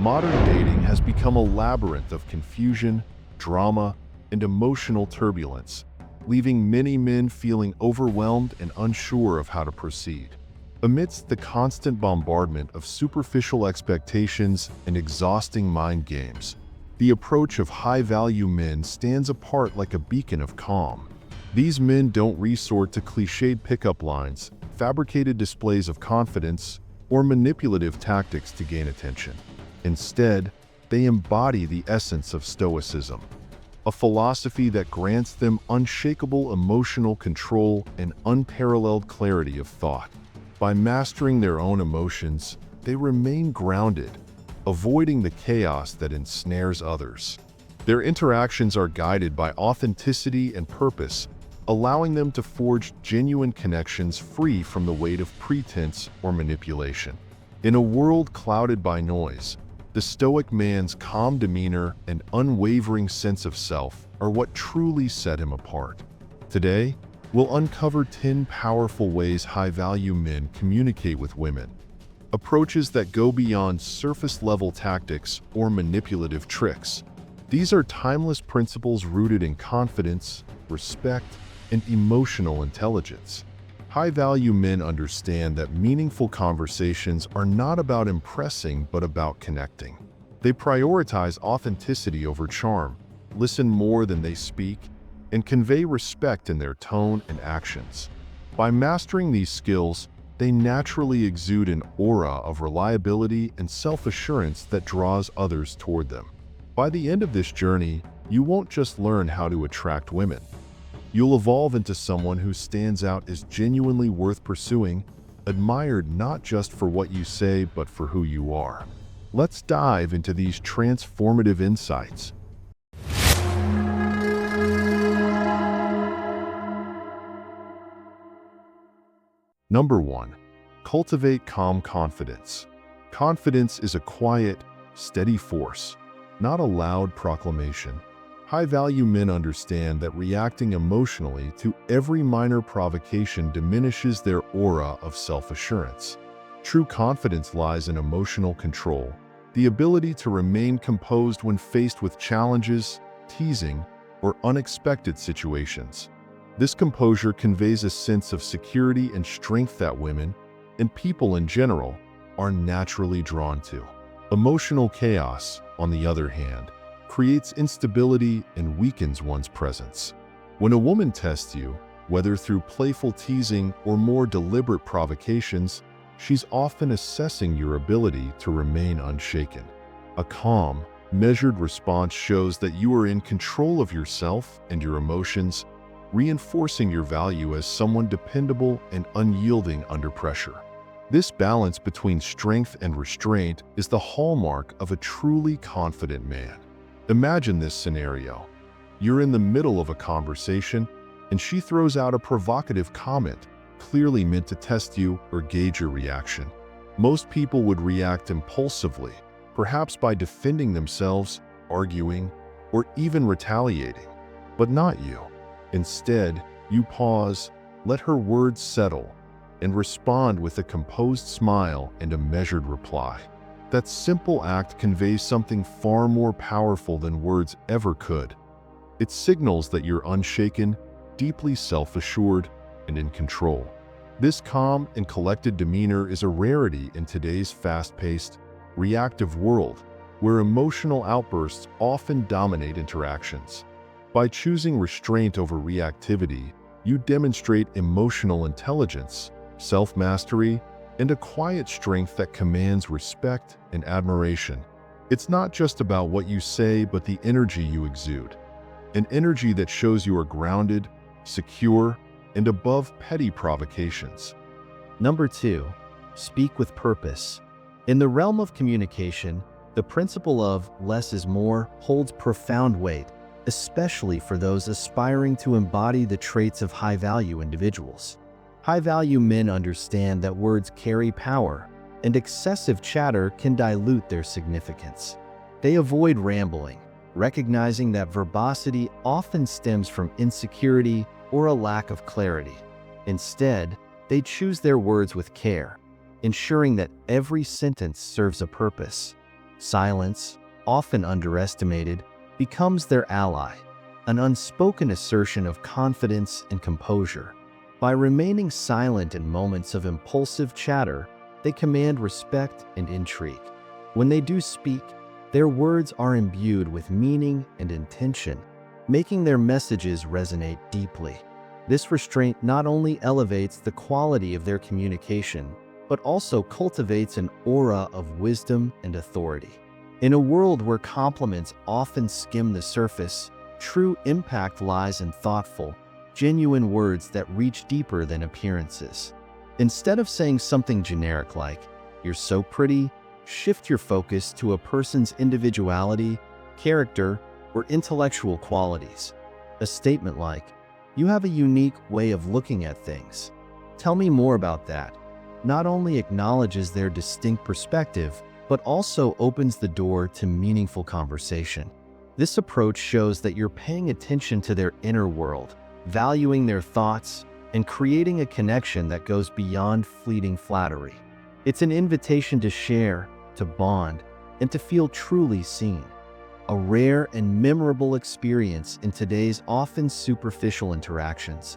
Modern dating has become a labyrinth of confusion, drama, and emotional turbulence, leaving many men feeling overwhelmed and unsure of how to proceed. Amidst the constant bombardment of superficial expectations and exhausting mind games, the approach of high-value men stands apart like a beacon of calm. These men don't resort to cliched pickup lines, fabricated displays of confidence, or manipulative tactics to gain attention. Instead, they embody the essence of Stoicism, a philosophy that grants them unshakable emotional control and unparalleled clarity of thought. By mastering their own emotions, they remain grounded, avoiding the chaos that ensnares others. Their interactions are guided by authenticity and purpose, allowing them to forge genuine connections free from the weight of pretense or manipulation. In a world clouded by noise, the Stoic man's calm demeanor and unwavering sense of self are what truly set him apart. Today, we'll uncover 10 powerful ways high-value men communicate with women, approaches that go beyond surface-level tactics or manipulative tricks. These are timeless principles rooted in confidence, respect, and emotional intelligence. High-value men understand that meaningful conversations are not about impressing but about connecting. They prioritize authenticity over charm, listen more than they speak, and convey respect in their tone and actions. By mastering these skills, they naturally exude an aura of reliability and self-assurance that draws others toward them. By the end of this journey, you won't just learn how to attract women. You'll evolve into someone who stands out as genuinely worth pursuing, admired not just for what you say but for who you are. Let's dive into these transformative insights. Number 1. Cultivate calm confidence. Confidence is a quiet, steady force, not a loud proclamation. High-value men understand that reacting emotionally to every minor provocation diminishes their aura of self-assurance. True confidence lies in emotional control, the ability to remain composed when faced with challenges, teasing, or unexpected situations. This composure conveys a sense of security and strength that women, and people in general, are naturally drawn to. Emotional chaos, on the other hand, creates instability and weakens one's presence. When a woman tests you, whether through playful teasing or more deliberate provocations, she's often assessing your ability to remain unshaken. A calm, measured response shows that you are in control of yourself and your emotions, reinforcing your value as someone dependable and unyielding under pressure. This balance between strength and restraint is the hallmark of a truly confident man. Imagine this scenario. You're in the middle of a conversation, and she throws out a provocative comment, clearly meant to test you or gauge your reaction. Most people would react impulsively, perhaps by defending themselves, arguing, or even retaliating. But not you. Instead, you pause, let her words settle, and respond with a composed smile and a measured reply. That simple act conveys something far more powerful than words ever could. It signals that you're unshaken, deeply self-assured, and in control. This calm and collected demeanor is a rarity in today's fast-paced, reactive world, where emotional outbursts often dominate interactions. By choosing restraint over reactivity, you demonstrate emotional intelligence, self-mastery, and a quiet strength that commands respect and admiration. It's not just about what you say, but the energy you exude. An energy that shows you are grounded, secure, and above petty provocations. Number 2. Speak with purpose. In the realm of communication, the principle of less is more holds profound weight, especially for those aspiring to embody the traits of high-value individuals. High-value men understand that words carry power, and excessive chatter can dilute their significance. They avoid rambling, recognizing that verbosity often stems from insecurity or a lack of clarity. Instead, they choose their words with care, ensuring that every sentence serves a purpose. Silence, often underestimated, becomes their ally, an unspoken assertion of confidence and composure. By remaining silent in moments of impulsive chatter, they command respect and intrigue. When they do speak, their words are imbued with meaning and intention, making their messages resonate deeply. This restraint not only elevates the quality of their communication, but also cultivates an aura of wisdom and authority. In a world where compliments often skim the surface, true impact lies in thoughtful, genuine words that reach deeper than appearances. Instead of saying something generic like, "You're so pretty," shift your focus to a person's individuality, character, or intellectual qualities. A statement like, "You have a unique way of looking at things. Tell me more about that," not only acknowledges their distinct perspective, but also opens the door to meaningful conversation. This approach shows that you're paying attention to their inner world, valuing their thoughts, and creating a connection that goes beyond fleeting flattery. It's an invitation to share, to bond, and to feel truly seen. A rare and memorable experience in today's often superficial interactions.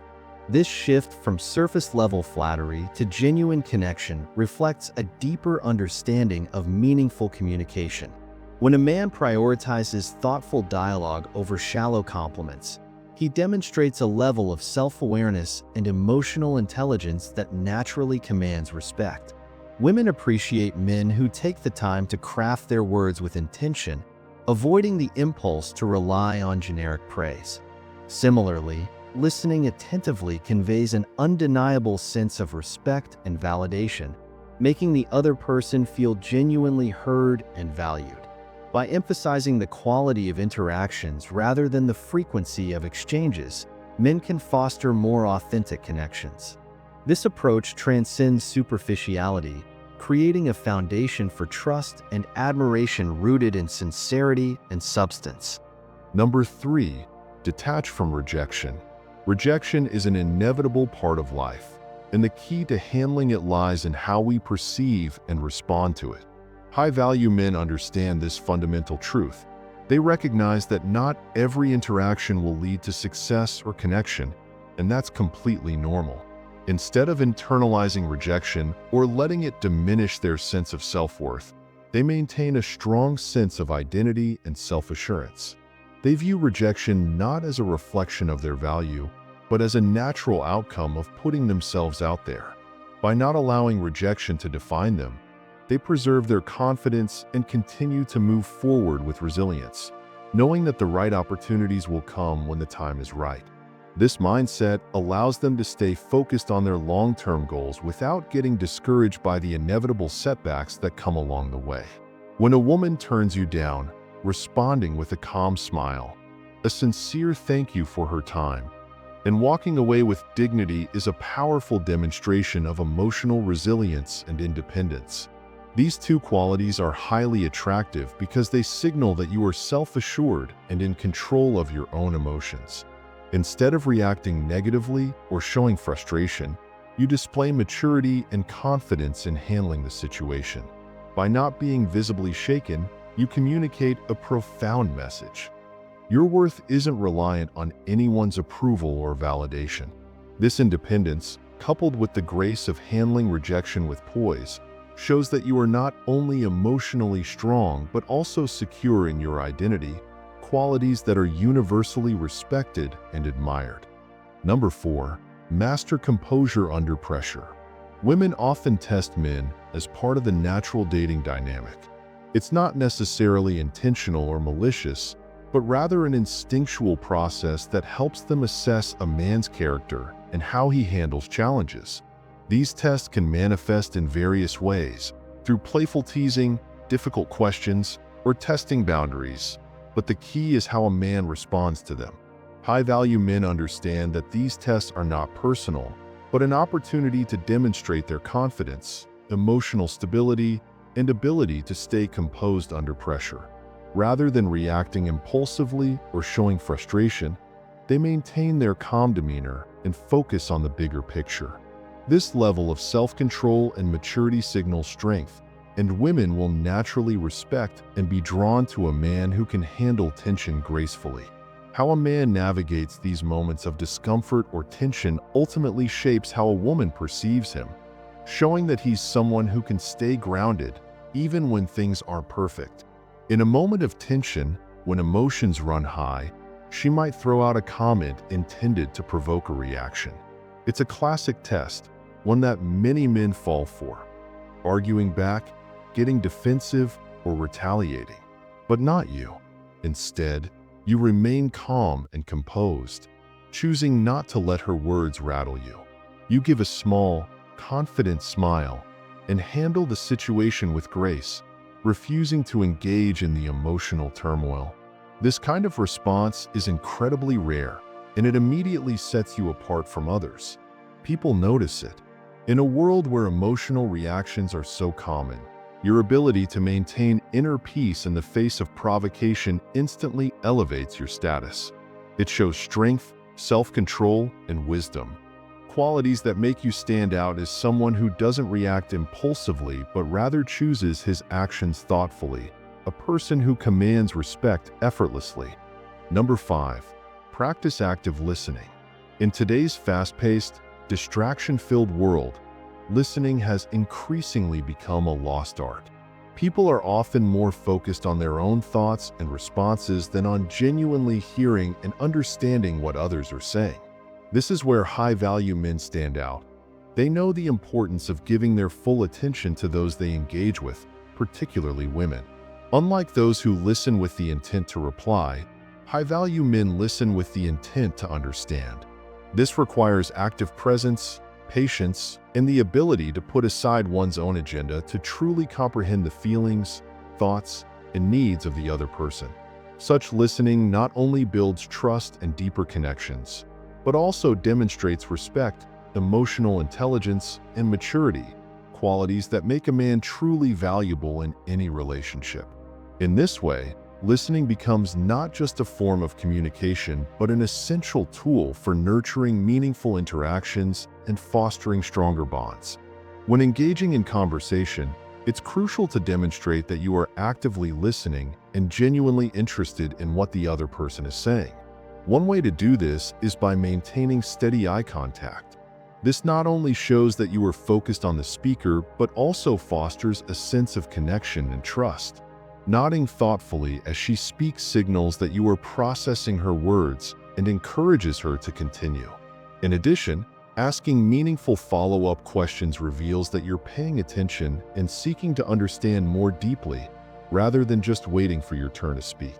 This shift from surface-level flattery to genuine connection reflects a deeper understanding of meaningful communication. When a man prioritizes thoughtful dialogue over shallow compliments, he demonstrates a level of self-awareness and emotional intelligence that naturally commands respect. Women appreciate men who take the time to craft their words with intention, avoiding the impulse to rely on generic praise. Similarly, listening attentively conveys an undeniable sense of respect and validation, making the other person feel genuinely heard and valued. By emphasizing the quality of interactions rather than the frequency of exchanges, men can foster more authentic connections. This approach transcends superficiality, creating a foundation for trust and admiration rooted in sincerity and substance. Number 3, detach from rejection. Rejection is an inevitable part of life, and the key to handling it lies in how we perceive and respond to it. High-value men understand this fundamental truth. They recognize that not every interaction will lead to success or connection, and that's completely normal. Instead of internalizing rejection or letting it diminish their sense of self-worth, they maintain a strong sense of identity and self-assurance. They view rejection not as a reflection of their value, but as a natural outcome of putting themselves out there. By not allowing rejection to define them, they preserve their confidence and continue to move forward with resilience, knowing that the right opportunities will come when the time is right. This mindset allows them to stay focused on their long-term goals without getting discouraged by the inevitable setbacks that come along the way. When a woman turns you down, responding with a calm smile, a sincere thank you for her time, and walking away with dignity is a powerful demonstration of emotional resilience and independence. These two qualities are highly attractive because they signal that you are self-assured and in control of your own emotions. Instead of reacting negatively or showing frustration, you display maturity and confidence in handling the situation. By not being visibly shaken, you communicate a profound message. Your worth isn't reliant on anyone's approval or validation. This independence, coupled with the grace of handling rejection with poise, shows that you are not only emotionally strong but also secure in your identity, qualities that are universally respected and admired. Number 4, master composure under pressure. Women often test men as part of the natural dating dynamic. It's not necessarily intentional or malicious, but rather an instinctual process that helps them assess a man's character and how he handles challenges. These tests can manifest in various ways, through playful teasing, difficult questions, or testing boundaries, but the key is how a man responds to them. High-value men understand that these tests are not personal, but an opportunity to demonstrate their confidence, emotional stability, and ability to stay composed under pressure. Rather than reacting impulsively or showing frustration, they maintain their calm demeanor and focus on the bigger picture. This level of self-control and maturity signals strength, and women will naturally respect and be drawn to a man who can handle tension gracefully. How a man navigates these moments of discomfort or tension ultimately shapes how a woman perceives him, showing that he's someone who can stay grounded even when things aren't perfect. In a moment of tension, when emotions run high, she might throw out a comment intended to provoke a reaction. It's a classic test, one that many men fall for, arguing back, getting defensive, or retaliating. But not you. Instead, you remain calm and composed, choosing not to let her words rattle you. You give a small, confident smile and handle the situation with grace, refusing to engage in the emotional turmoil. This kind of response is incredibly rare, and it immediately sets you apart from others. People notice it. In a world where emotional reactions are so common, your ability to maintain inner peace in the face of provocation instantly elevates your status. It shows strength, self-control, and wisdom, qualities that make you stand out as someone who doesn't react impulsively but rather chooses his actions thoughtfully, a person who commands respect effortlessly. Number 5. Practice active listening. In today's fast-paced, distraction-filled world, listening has increasingly become a lost art. People are often more focused on their own thoughts and responses than on genuinely hearing and understanding what others are saying. This is where high-value men stand out. They know the importance of giving their full attention to those they engage with, particularly women. Unlike those who listen with the intent to reply, high-value men listen with the intent to understand. This requires active presence, patience, and the ability to put aside one's own agenda to truly comprehend the feelings, thoughts, and needs of the other person. Such listening not only builds trust and deeper connections, but also demonstrates respect, emotional intelligence, and maturity, qualities that make a man truly valuable in any relationship. In this way, listening becomes not just a form of communication, but an essential tool for nurturing meaningful interactions and fostering stronger bonds. When engaging in conversation, it's crucial to demonstrate that you are actively listening and genuinely interested in what the other person is saying. One way to do this is by maintaining steady eye contact. This not only shows that you are focused on the speaker, but also fosters a sense of connection and trust. Nodding thoughtfully as she speaks signals that you are processing her words and encourages her to continue. In addition, asking meaningful follow-up questions reveals that you're paying attention and seeking to understand more deeply, rather than just waiting for your turn to speak.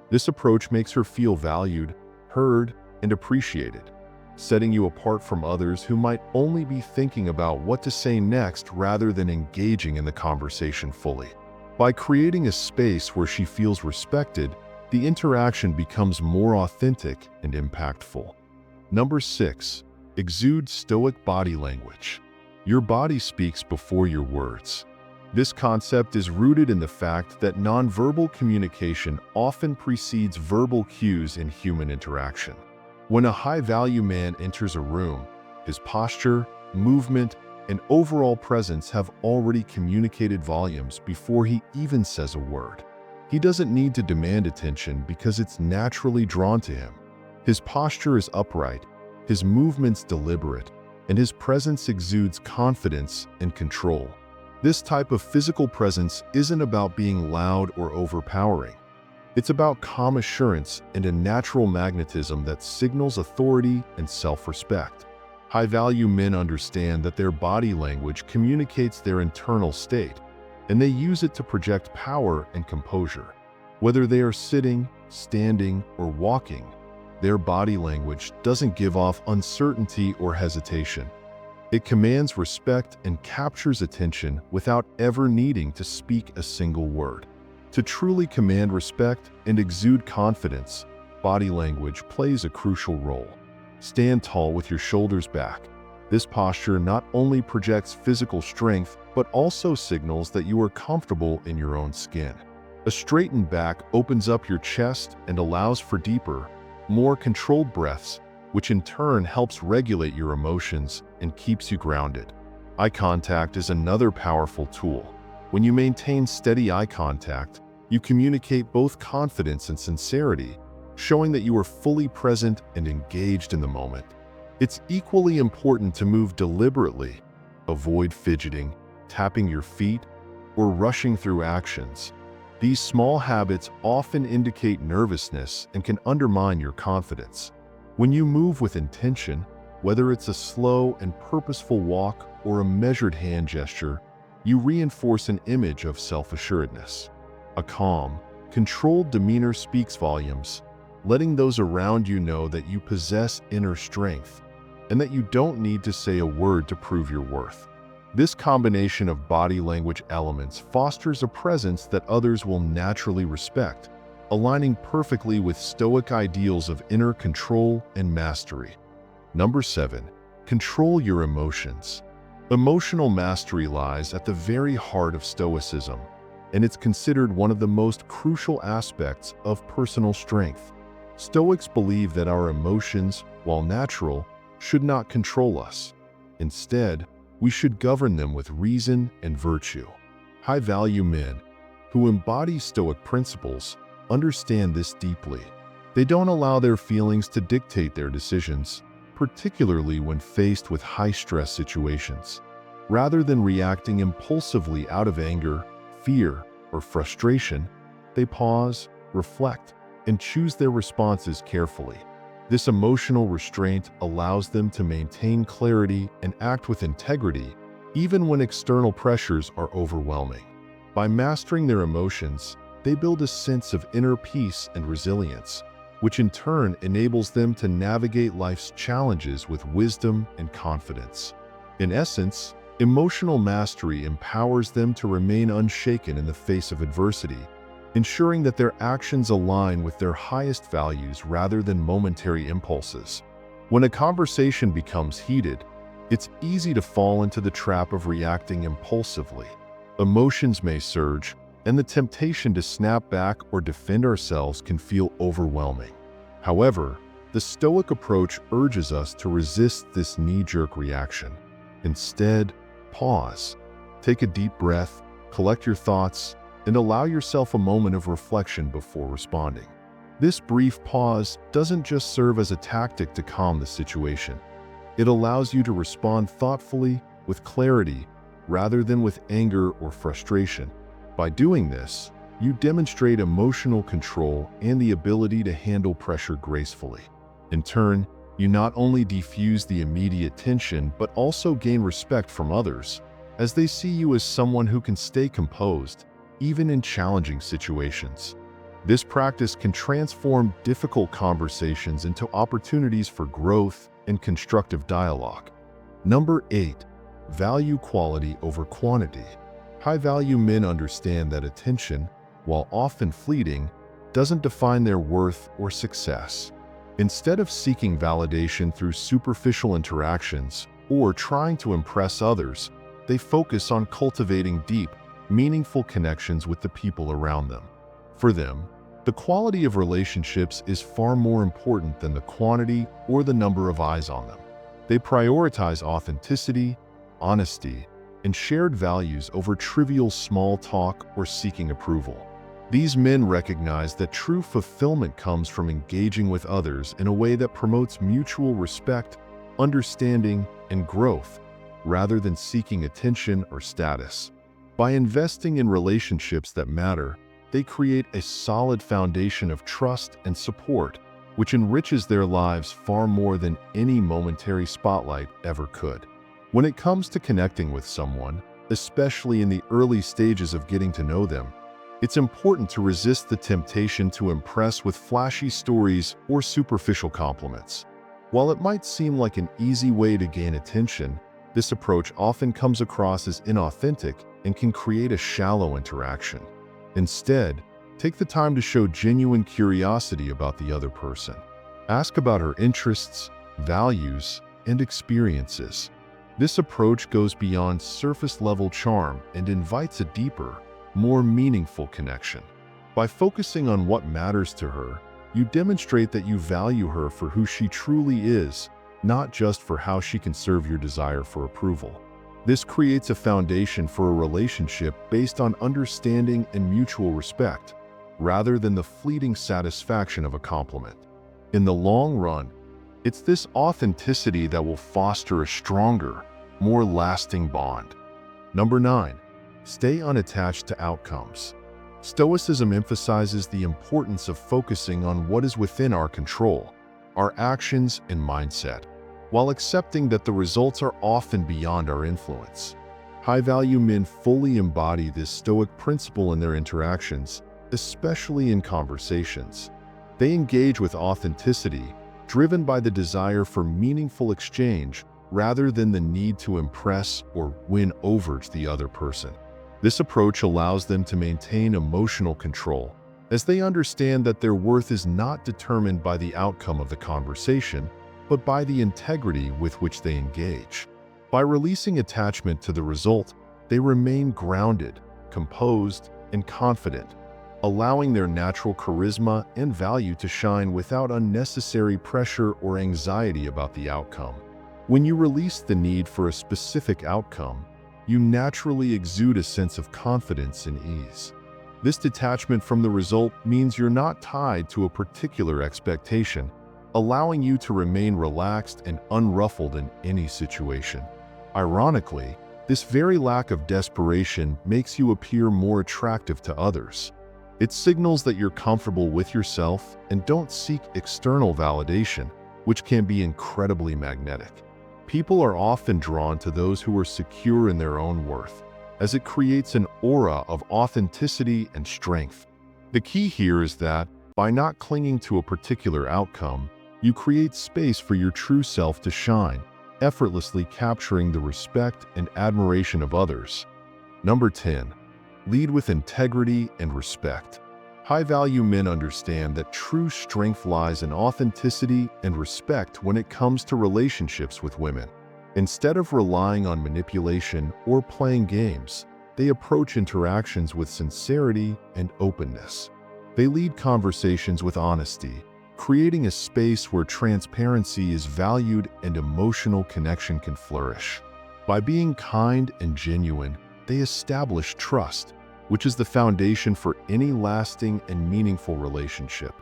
This approach makes her feel valued, heard, and appreciated, setting you apart from others who might only be thinking about what to say next rather than engaging in the conversation fully. By creating a space where she feels respected, the interaction becomes more authentic and impactful. Number 6. Exude stoic body language. Your body speaks before your words. This concept is rooted in the fact that nonverbal communication often precedes verbal cues in human interaction. When a high-value man enters a room, his posture, movement, and overall presence have already communicated volumes before he even says a word. He doesn't need to demand attention because it's naturally drawn to him. His posture is upright, his movements deliberate, and his presence exudes confidence and control. This type of physical presence isn't about being loud or overpowering. It's about calm assurance and a natural magnetism that signals authority and self-respect. High-value men understand that their body language communicates their internal state, and they use it to project power and composure. Whether they are sitting, standing, or walking, their body language doesn't give off uncertainty or hesitation. It commands respect and captures attention without ever needing to speak a single word. To truly command respect and exude confidence, body language plays a crucial role. Stand tall with your shoulders back. This posture not only projects physical strength, but also signals that you are comfortable in your own skin. A straightened back opens up your chest and allows for deeper, more controlled breaths, which in turn helps regulate your emotions and keeps you grounded. Eye contact is another powerful tool. When you maintain steady eye contact, you communicate both confidence and sincerity, showing that you are fully present and engaged in the moment. It's equally important to move deliberately. Avoid fidgeting, tapping your feet, or rushing through actions. These small habits often indicate nervousness and can undermine your confidence. When you move with intention, whether it's a slow and purposeful walk or a measured hand gesture, you reinforce an image of self-assuredness. A calm, controlled demeanor speaks volumes, letting those around you know that you possess inner strength and that you don't need to say a word to prove your worth. This combination of body language elements fosters a presence that others will naturally respect, aligning perfectly with Stoic ideals of inner control and mastery. Number 7. Control your emotions. Emotional mastery lies at the very heart of Stoicism, and it's considered one of the most crucial aspects of personal strength. Stoics believe that our emotions, while natural, should not control us. Instead, we should govern them with reason and virtue. High-value men who embody Stoic principles understand this deeply. They don't allow their feelings to dictate their decisions, particularly when faced with high-stress situations. Rather than reacting impulsively out of anger, fear, or frustration, they pause, reflect, and choose their responses carefully. This emotional restraint allows them to maintain clarity and act with integrity, even when external pressures are overwhelming. By mastering their emotions, they build a sense of inner peace and resilience, which in turn enables them to navigate life's challenges with wisdom and confidence. In essence, emotional mastery empowers them to remain unshaken in the face of adversity, ensuring that their actions align with their highest values rather than momentary impulses. When a conversation becomes heated, it's easy to fall into the trap of reacting impulsively. Emotions may surge, and the temptation to snap back or defend ourselves can feel overwhelming. However, the Stoic approach urges us to resist this knee-jerk reaction. Instead, pause, take a deep breath, collect your thoughts, and allow yourself a moment of reflection before responding. This brief pause doesn't just serve as a tactic to calm the situation. It allows you to respond thoughtfully, with clarity, rather than with anger or frustration. By doing this, you demonstrate emotional control and the ability to handle pressure gracefully. In turn, you not only defuse the immediate tension but also gain respect from others, as they see you as someone who can stay composed, even in challenging situations. This practice can transform difficult conversations into opportunities for growth and constructive dialogue. Number 8. Value quality over quantity. High-value men understand that attention, while often fleeting, doesn't define their worth or success. Instead of seeking validation through superficial interactions or trying to impress others, they focus on cultivating deep, meaningful connections with the people around them. For them, the quality of relationships is far more important than the quantity or the number of eyes on them. They prioritize authenticity, honesty, and shared values over trivial small talk or seeking approval. These men recognize that true fulfillment comes from engaging with others in a way that promotes mutual respect, understanding, and growth, rather than seeking attention or status. By investing in relationships that matter, they create a solid foundation of trust and support, which enriches their lives far more than any momentary spotlight ever could. When it comes to connecting with someone, especially in the early stages of getting to know them, it's important to resist the temptation to impress with flashy stories or superficial compliments. While it might seem like an easy way to gain attention, this approach often comes across as inauthentic and can create a shallow interaction. Instead, take the time to show genuine curiosity about the other person. Ask about her interests, values, and experiences. This approach goes beyond surface-level charm and invites a deeper, more meaningful connection. By focusing on what matters to her, you demonstrate that you value her for who she truly is, not just for how she can serve your desire for approval. This creates a foundation for a relationship based on understanding and mutual respect, rather than the fleeting satisfaction of a compliment. In the long run, it's this authenticity that will foster a stronger, more lasting bond. Number 9. Stay unattached to outcomes. Stoicism emphasizes the importance of focusing on what is within our control, our actions and mindset, while accepting that the results are often beyond our influence. High-value men fully embody this Stoic principle in their interactions, especially in conversations. They engage with authenticity, driven by the desire for meaningful exchange rather than the need to impress or win over the other person. This approach allows them to maintain emotional control, as they understand that their worth is not determined by the outcome of the conversation, but by the integrity with which they engage. By releasing attachment to the result, they remain grounded, composed, and confident, allowing their natural charisma and value to shine without unnecessary pressure or anxiety about the outcome. When you release the need for a specific outcome, you naturally exude a sense of confidence and ease. This detachment from the result means you're not tied to a particular expectation, allowing you to remain relaxed and unruffled in any situation. Ironically, this very lack of desperation makes you appear more attractive to others. It signals that you're comfortable with yourself and don't seek external validation, which can be incredibly magnetic. People are often drawn to those who are secure in their own worth, as it creates an aura of authenticity and strength. The key here is that, by not clinging to a particular outcome, you create space for your true self to shine, effortlessly capturing the respect and admiration of others. Number 10. Lead with integrity and respect. High-value men understand that true strength lies in authenticity and respect when it comes to relationships with women. Instead of relying on manipulation or playing games, they approach interactions with sincerity and openness. They lead conversations with honesty, creating a space where transparency is valued and emotional connection can flourish. By being kind and genuine, they establish trust, which is the foundation for any lasting and meaningful relationship.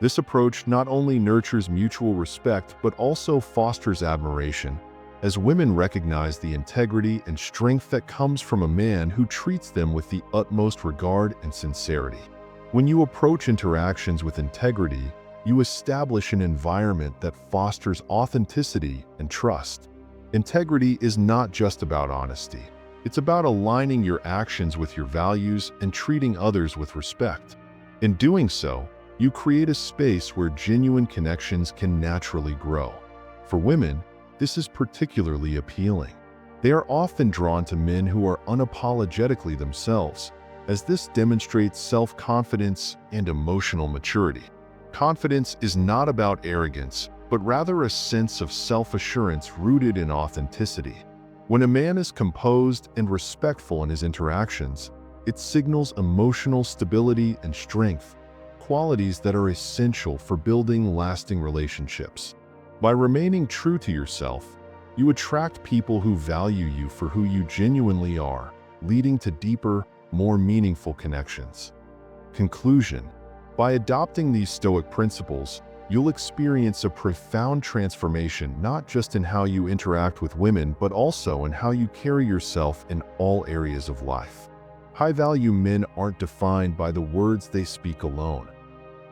This approach not only nurtures mutual respect but also fosters admiration, as women recognize the integrity and strength that comes from a man who treats them with the utmost regard and sincerity. When you approach interactions with integrity, you establish an environment that fosters authenticity and trust. Integrity is not just about honesty. It's about aligning your actions with your values and treating others with respect. In doing so, you create a space where genuine connections can naturally grow. For women, this is particularly appealing. They are often drawn to men who are unapologetically themselves, as this demonstrates self-confidence and emotional maturity. Confidence is not about arrogance, but rather a sense of self-assurance rooted in authenticity. When a man is composed and respectful in his interactions, it signals emotional stability and strength, qualities that are essential for building lasting relationships. By remaining true to yourself, you attract people who value you for who you genuinely are, leading to deeper, more meaningful connections. Conclusion: by adopting these Stoic principles, you'll experience a profound transformation not just in how you interact with women, but also in how you carry yourself in all areas of life. High-value men aren't defined by the words they speak alone.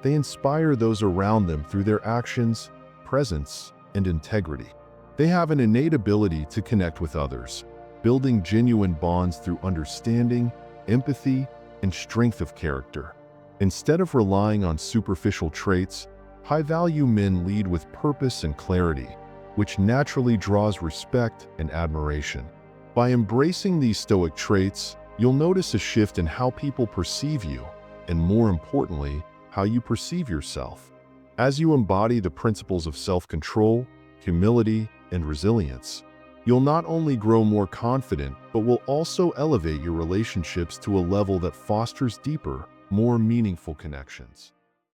They inspire those around them through their actions, presence, and integrity. They have an innate ability to connect with others, building genuine bonds through understanding, empathy, and strength of character. Instead of relying on superficial traits, high-value men lead with purpose and clarity, which naturally draws respect and admiration. By embracing these Stoic traits, you'll notice a shift in how people perceive you, and more importantly, how you perceive yourself. As you embody the principles of self-control, humility, and resilience, you'll not only grow more confident, but will also elevate your relationships to a level that fosters deeper, more meaningful connections.